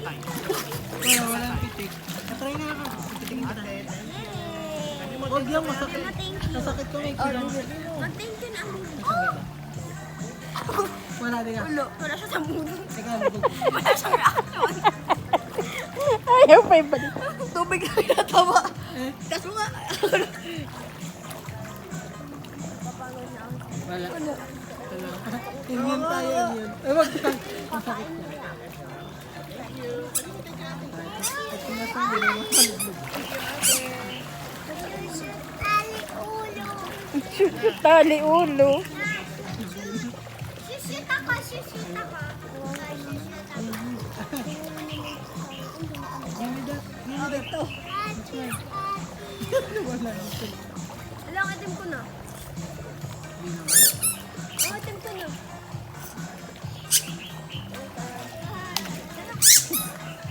Walang pitik. Try nga ako. Pitik kita. Huwag lang masakit. Masakit ko may kulang. Mag-thank you na ang Wala din nga. Wala siya sa mundo. Teka, lubog. Wala siyang reaction. Ayaw pa ibalik. Tubig na pinatawa. Kaso nga. Wala. Wala. Immune tayo, immune. Ay, wag kang masakit niya. At sinasabi na makalubog. Tali ulo. Sisita ka. Hindi to. Wala ito. Wala, ang itim ko na. Ang itim ko na.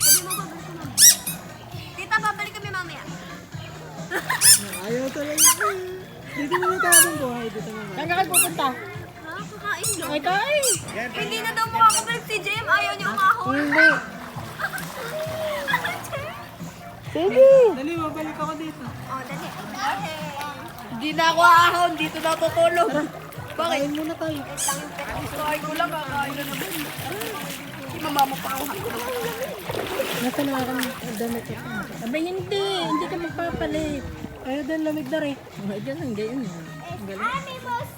Sabi mo, babalik ko na. Tita, babalik kami mamaya. Ayaw talaga. Dito muna tayo ng buhay. Dito naman. Saan ka kayo pupunta? Ha? Kakain daw. Ay, kain. Hindi na daw makakabalik si Jem. Ayaw niya umahon. Hindi. Sige. Dali, mabalik ako dito. Oh, dali. Hindi na ako ahon. Dito na tutulog. Bakit? Kain muna tayo. Kain ko lang. Kakain na naman. Hindi mamamapanguhan ko. Nasa na kami damit ko. Abay, hindi. Hindi ka magpapalit. Ayaw din, lamig na rin. Ay, dyan, hindi yun. Ang galing. Ami, boss.